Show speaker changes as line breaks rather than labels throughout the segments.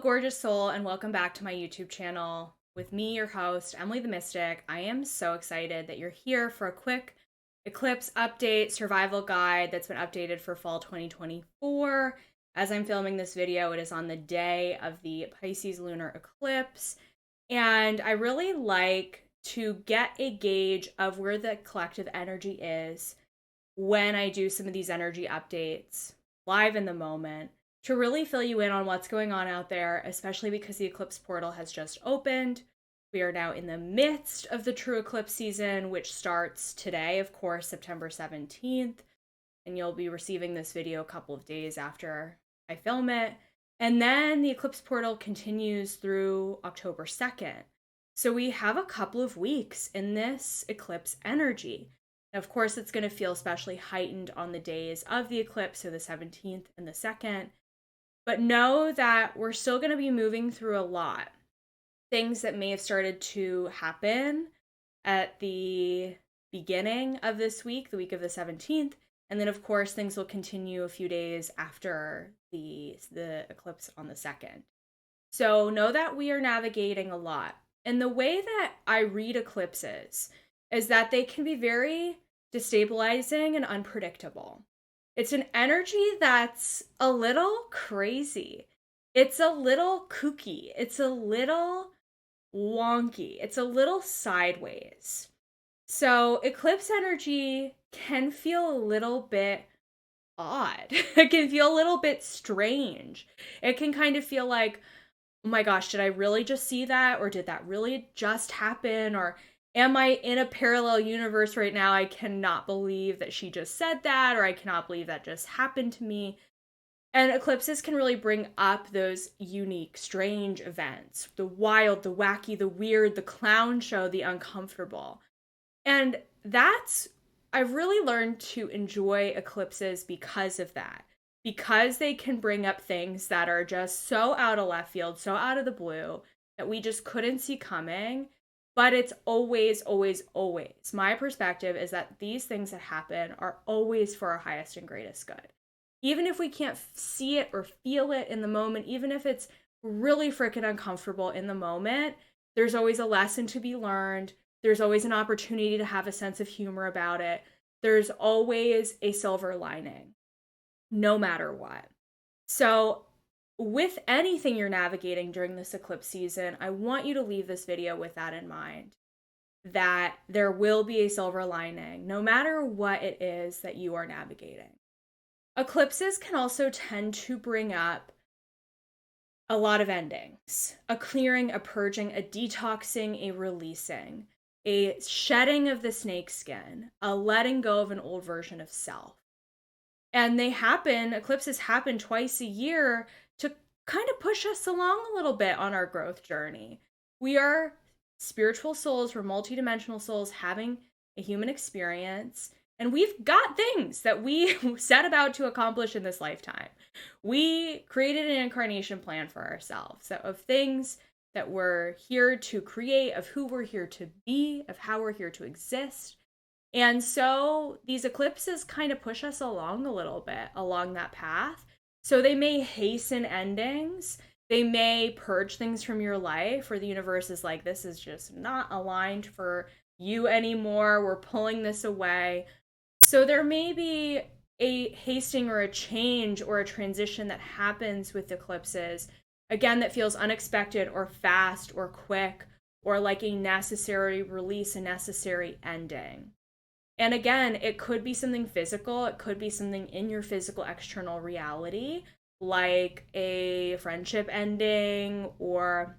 gorgeous soul, and welcome back to my YouTube channel with me, your host, Emily the Mystic. I am so excited that you're here for a quick eclipse update survival guide that's been updated for fall 2024. As I'm filming this video, it is on the day of the Pisces lunar eclipse, and I really like to get a gauge of where the collective energy is when I do some of these energy updates live in the moment, to really fill you in on what's going on out there, especially because the eclipse portal has just opened. We are now in the midst of the true eclipse season, which starts today, of course, September 17th. And you'll be receiving this video a couple of days after I film it. And then the eclipse portal continues through October 2nd. So we have a couple of weeks in this eclipse energy. Now, of course, it's going to feel especially heightened on the days of the eclipse, so the 17th and the 2nd. But know that we're still going to be moving through a lot. Things that may have started to happen at the beginning of this week, the week of the 17th. And then, of course, things will continue a few days after the eclipse on the 2nd. So know that we are navigating a lot. And the way that I read eclipses is that they can be very destabilizing and unpredictable. It's an energy that's a little crazy. It's a little kooky. It's a little wonky. It's a little sideways. So eclipse energy can feel a little bit odd. It can feel a little bit strange. It can kind of feel like, oh my gosh, did I really just see that? Or did that really just happen? Or am I in a parallel universe right now? I cannot believe that she just said that, or I cannot believe that just happened to me. And eclipses can really bring up those unique, strange events. The wild, the wacky, the weird, the clown show, the uncomfortable. And I've really learned to enjoy eclipses because of that. Because they can bring up things that are just so out of left field, so out of the blue, that we just couldn't see coming. But it's always, always, always. My perspective is that these things that happen are always for our highest and greatest good. Even if we can't see it or feel it in the moment, even if it's really freaking uncomfortable in the moment, there's always a lesson to be learned. There's always an opportunity to have a sense of humor about it. There's always a silver lining, no matter what. So with anything you're navigating during this eclipse season, I want you to leave this video with that in mind, that there will be a silver lining, no matter what it is that you are navigating. Eclipses can also tend to bring up a lot of endings, a clearing, a purging, a detoxing, a releasing, a shedding of the snake skin, a letting go of an old version of self. And eclipses happen twice a year to kind of push us along a little bit on our growth journey. We are spiritual souls, we're multidimensional souls having a human experience, and we've got things that we set about to accomplish in this lifetime. We created an incarnation plan for ourselves of things that we're here to create, of who we're here to be, of how we're here to exist. And so these eclipses kind of push us along a little bit along that path. So they may hasten endings. They may purge things from your life, or the universe is like, this is just not aligned for you anymore. We're pulling this away. So there may be a hasting or a change or a transition that happens with eclipses, again, that feels unexpected or fast or quick, or like a necessary release, a necessary ending. And again, it could be something physical. It could be something in your physical external reality, like a friendship ending or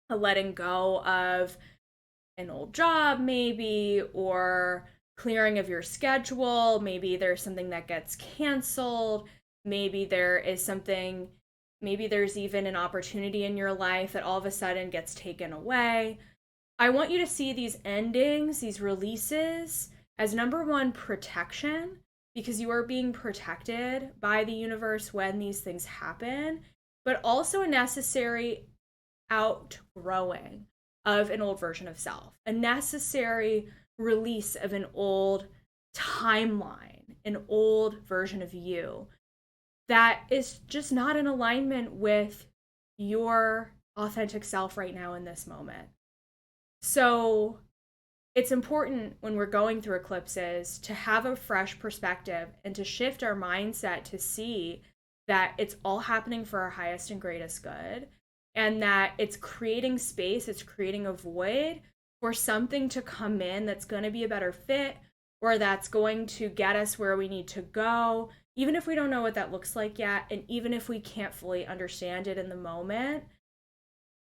a letting go of an old job, maybe, or clearing of your schedule. Maybe there's something that gets canceled. Maybe there's even an opportunity in your life that all of a sudden gets taken away. I want you to see these endings, these releases, as number one, protection, because you are being protected by the universe when these things happen, but also a necessary outgrowing of an old version of self, a necessary release of an old timeline, an old version of you that is just not in alignment with your authentic self right now in this moment. So it's important when we're going through eclipses to have a fresh perspective and to shift our mindset to see that it's all happening for our highest and greatest good, and that it's creating space, it's creating a void for something to come in that's going to be a better fit, or that's going to get us where we need to go, even if we don't know what that looks like yet, and even if we can't fully understand it in the moment.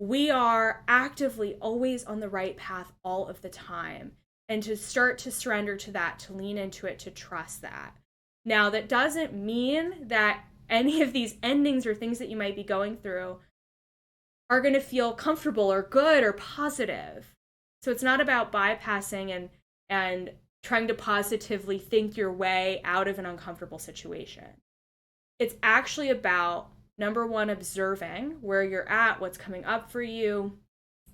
We are actively always on the right path all of the time. And to start to surrender to that, to lean into it, to trust that. Now, that doesn't mean that any of these endings or things that you might be going through are going to feel comfortable or good or positive. So it's not about bypassing and trying to positively think your way out of an uncomfortable situation. It's actually about, number one, observing where you're at, what's coming up for you,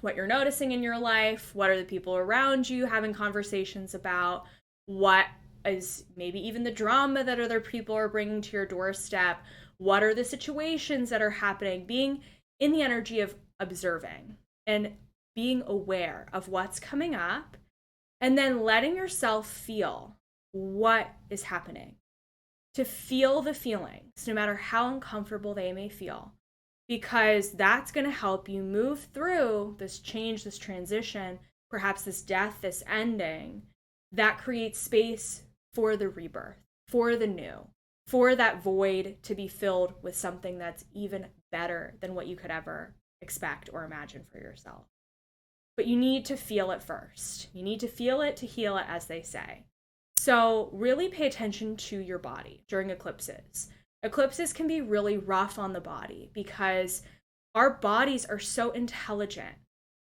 what you're noticing in your life, what are the people around you having conversations about, what is maybe even the drama that other people are bringing to your doorstep, what are the situations that are happening, being in the energy of observing and being aware of what's coming up, and then letting yourself feel what is happening. To feel the feelings, no matter how uncomfortable they may feel, because that's going to help you move through this change, this transition, perhaps this death, this ending, that creates space for the rebirth, for the new, for that void to be filled with something that's even better than what you could ever expect or imagine for yourself. But you need to feel it first. You need to feel it to heal it, as they say. So really pay attention to your body during eclipses. Eclipses can be really rough on the body because our bodies are so intelligent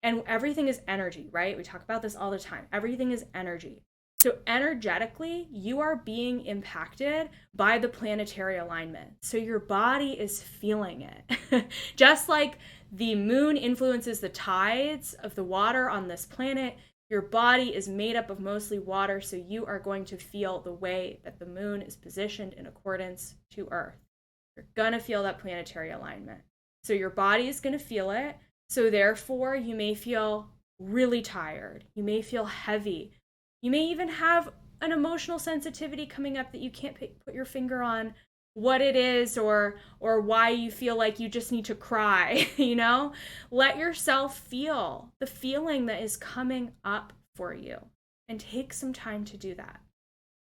and everything is energy, right? We talk about this all the time. Everything is energy. So energetically, you are being impacted by the planetary alignment. So your body is feeling it. Just like the moon influences the tides of the water on this planet, your body is made up of mostly water, so you are going to feel the way that the moon is positioned in accordance to Earth. You're going to feel that planetary alignment. So your body is going to feel it. So therefore, you may feel really tired. You may feel heavy. You may even have an emotional sensitivity coming up that you can't put your finger on what it is or why you feel like you just need to cry, you know? Let yourself feel the feeling that is coming up for you and take some time to do that.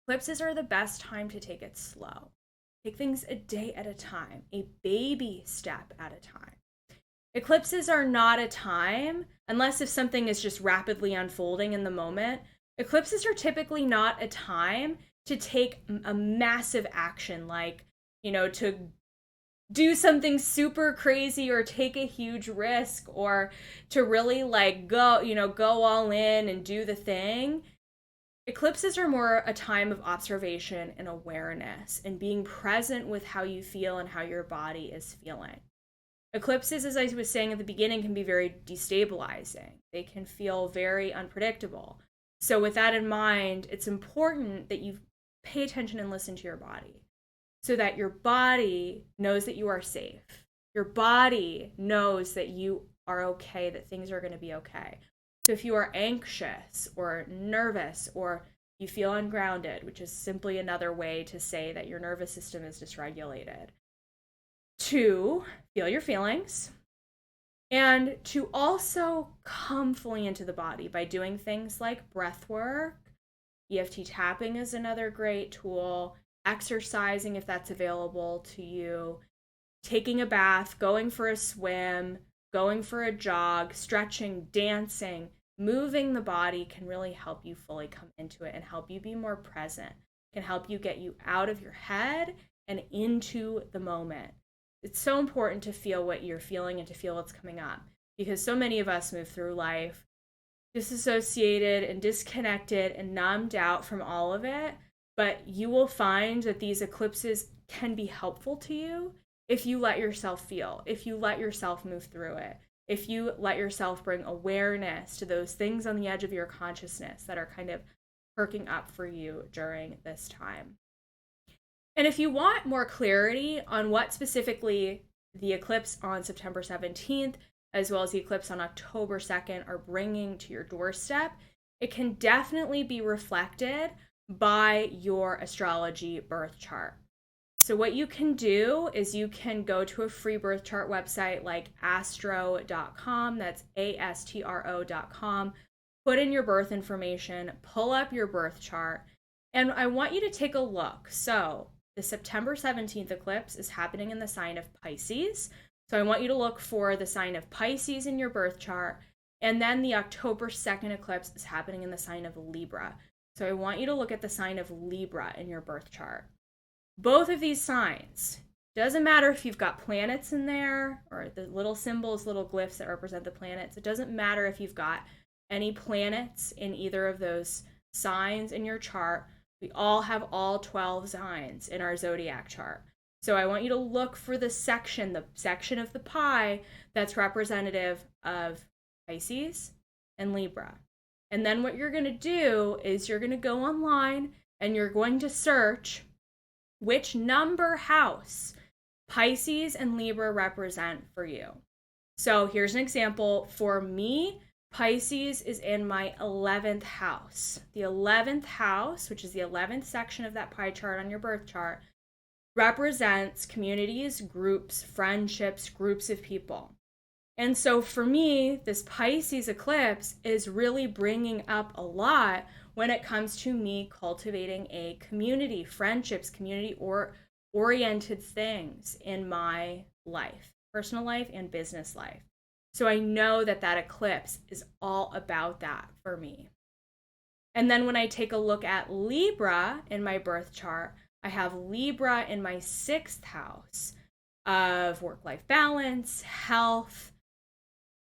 Eclipses are the best time to take it slow. Take things a day at a time, a baby step at a time. Eclipses are not a time, unless if something is just rapidly unfolding in the moment, eclipses are typically not a time to take a massive action, like, you know, to do something super crazy or take a huge risk or to really like go all in and do the thing. Eclipses are more a time of observation and awareness and being present with how you feel and how your body is feeling. Eclipses, as I was saying at the beginning, can be very destabilizing. They can feel very unpredictable. So with that in mind, it's important that you pay attention and listen to your body so that your body knows that you are safe. Your body knows that you are okay, that things are going to be okay. So if you are anxious or nervous or you feel ungrounded, which is simply another way to say that your nervous system is dysregulated, to feel your feelings and to also come fully into the body by doing things like breath work. EFT tapping is another great tool. Exercising if that's available to you. Taking a bath, going for a swim, going for a jog, stretching, dancing, moving the body can really help you fully come into it and help you be more present. Can help you get you out of your head and into the moment. It's so important to feel what you're feeling and to feel what's coming up because so many of us move through life disassociated and disconnected and numbed out from all of it. But you will find that these eclipses can be helpful to you if you let yourself feel, if you let yourself move through it, if you let yourself bring awareness to those things on the edge of your consciousness that are kind of perking up for you during this time. And if you want more clarity on what specifically the eclipse on September 17th, as well as the eclipse on October 2nd, are bringing to your doorstep, it can definitely be reflected by your astrology birth chart. So what you can do is you can go to a free birth chart website like astro.com, that's astro.com, put in your birth information, pull up your birth chart, and I want you to take a look. So the September 17th eclipse is happening in the sign of Pisces. So I want you to look for the sign of Pisces in your birth chart. And then the October 2nd eclipse is happening in the sign of Libra. So I want you to look at the sign of Libra in your birth chart. Both of these signs, doesn't matter if you've got planets in there or the little symbols, little glyphs that represent the planets. It doesn't matter if you've got any planets in either of those signs in your chart. We all have all 12 signs in our zodiac chart. So I want you to look for the section of the pie that's representative of Pisces and Libra. And then what you're going to do is you're going to go online and you're going to search which number house Pisces and Libra represent for you. So here's an example. For me, Pisces is in my 11th house. The 11th house, which is the 11th section of that pie chart on your birth chart, represents communities, groups, friendships, groups of people. And so for me, this Pisces eclipse is really bringing up a lot when it comes to me cultivating a community, friendships, community or oriented things in my life, personal life and business life. So I know that that eclipse is all about that for me. And then when I take a look at Libra in my birth chart, I have Libra in my 6th house of work-life balance, health,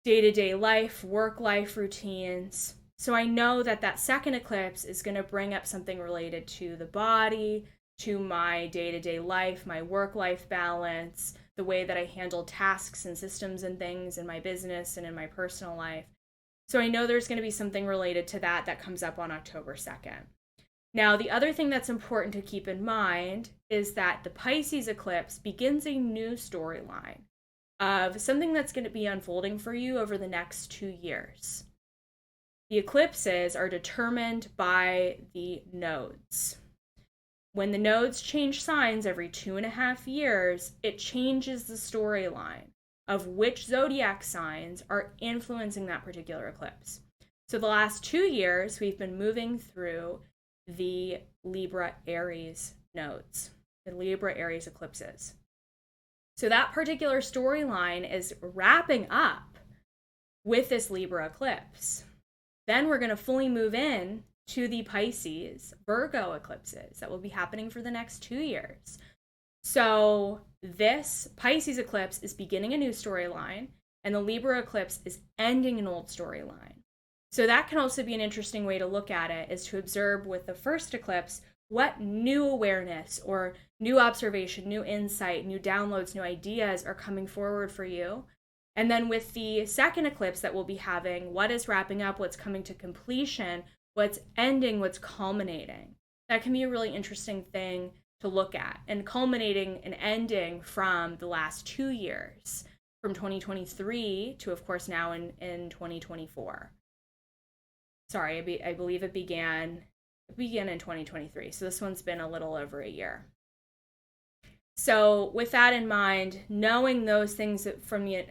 day-to-day life, work-life routines. So I know that that second eclipse is going to bring up something related to the body, to my day-to-day life, my work-life balance, the way that I handle tasks and systems and things in my business and in my personal life. So I know there's going to be something related to that that comes up on October 2nd. Now, the other thing that's important to keep in mind is that the Pisces eclipse begins a new storyline of something that's going to be unfolding for you over the next 2 years. The eclipses are determined by the nodes. When the nodes change signs every 2.5 years, it changes the storyline of which zodiac signs are influencing that particular eclipse. So the last 2 years, we've been moving through the Libra Aries nodes, the Libra Aries eclipses. So that particular storyline is wrapping up with this Libra eclipse. Then we're going to fully move in to the Pisces Virgo eclipses that will be happening for the next 2 years. So this Pisces eclipse is beginning a new storyline, and the Libra eclipse is ending an old storyline. So that can also be an interesting way to look at it, is to observe with the first eclipse what new awareness or new observation, new insight, new downloads, new ideas are coming forward for you. And then with the second eclipse that we'll be having, what is wrapping up, what's coming to completion, what's ending, what's culminating. That can be a really interesting thing to look at. And culminating and ending from the last 2 years, from 2023 to, of course, now in 2024. Sorry, I believe it began in 2023. So this one's been a little over a year. So with that in mind, knowing those things from an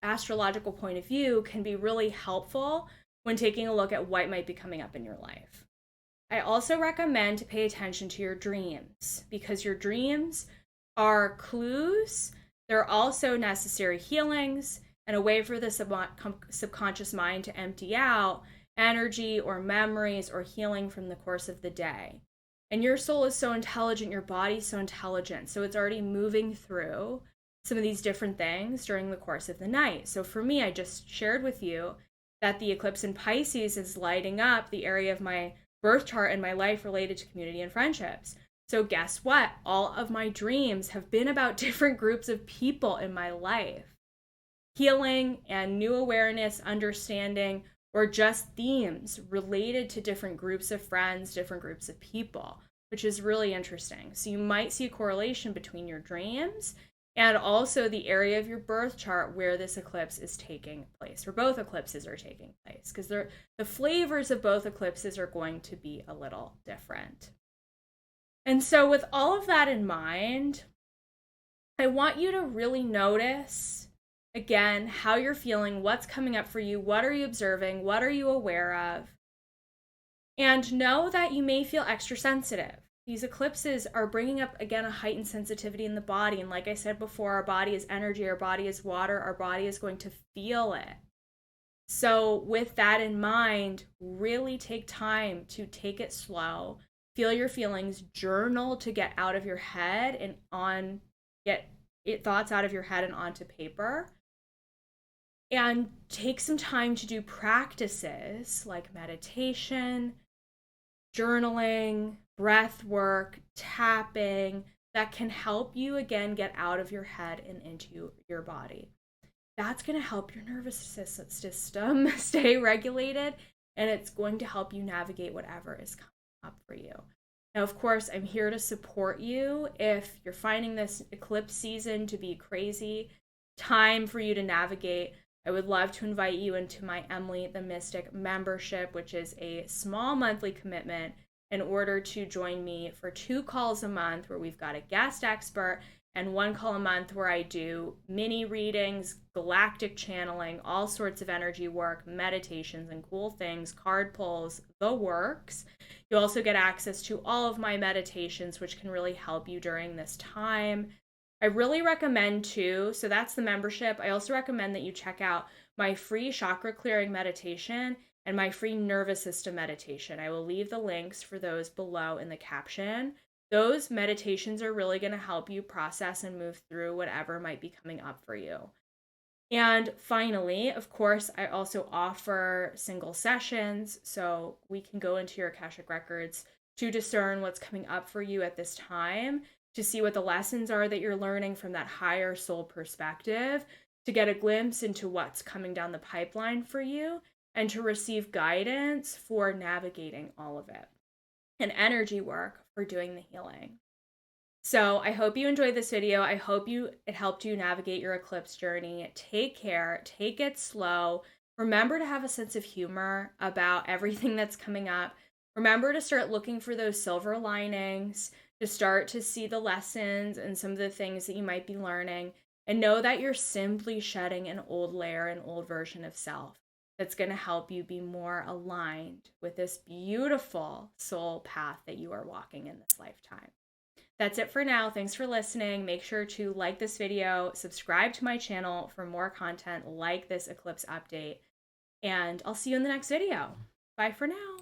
astrological point of view can be really helpful when taking a look at what might be coming up in your life. I also recommend to pay attention to your dreams, because your dreams are clues. They're also necessary healings and a way for the subconscious mind to empty out energy or memories or healing from the course of the day. And your soul is so intelligent, your body's so intelligent, so it's already moving through some of these different things during the course of the night. So for me, I just shared with you that the eclipse in Pisces is lighting up the area of my birth chart and my life related to community and friendships. So guess what? All of my dreams have been about different groups of people in my life. Healing and new awareness, understanding, or just themes related to different groups of friends, different groups of people, which is really interesting. So you might see a correlation between your dreams and also the area of your birth chart where this eclipse is taking place, or both eclipses are taking place, because the flavors of both eclipses are going to be a little different. And so, with all of that in mind, I want you to really notice again how you're feeling, what's coming up for you, what are you observing, what are you aware of, and know that you may feel extra sensitive. These eclipses are bringing up, again, a heightened sensitivity in the body. And like I said before, our body is energy, our body is water, our body is going to feel it. So, with that in mind, really take time to take it slow, feel your feelings, journal to get out of your head and get thoughts out of your head and onto paper. And take some time to do practices like meditation, journaling, breath work, tapping that can help you again get out of your head and into your body. That's going to help your nervous system stay regulated, and it's going to help you navigate whatever is coming up for you. Now, of course, I'm here to support you if you're finding this eclipse season to be crazy time for you to navigate. I would love to invite you into my Emily the Mystic membership, which is a small monthly commitment in order to join me for 2 calls a month where we've got a guest expert, and 1 call a month where I do mini readings, galactic channeling, all sorts of energy work, meditations, and cool things, card pulls, the works. You also get access to all of my meditations, which can really help you during this time. I really recommend too, so that's the membership. I also recommend that you check out my free chakra clearing meditation and my free nervous system meditation. I will leave the links for those below in the caption. Those meditations are really going to help you process and move through whatever might be coming up for you. And finally, of course, I also offer single sessions, so we can go into your Akashic records to discern what's coming up for you at this time, to see what the lessons are that you're learning from that higher soul perspective, to get a glimpse into what's coming down the pipeline for you, and to receive guidance for navigating all of it, and energy work for doing the healing. So I hope you enjoyed this video. I hope it helped you navigate your eclipse journey. Take care, take it slow. Remember to have a sense of humor about everything that's coming up. Remember to start looking for those silver linings, to start to see the lessons and some of the things that you might be learning, and know that you're simply shedding an old layer, an old version of self that's going to help you be more aligned with this beautiful soul path that you are walking in this lifetime. That's it for now. Thanks for listening. Make sure to like this video, subscribe to my channel for more content like this eclipse update, and I'll see you in the next video. Bye for now.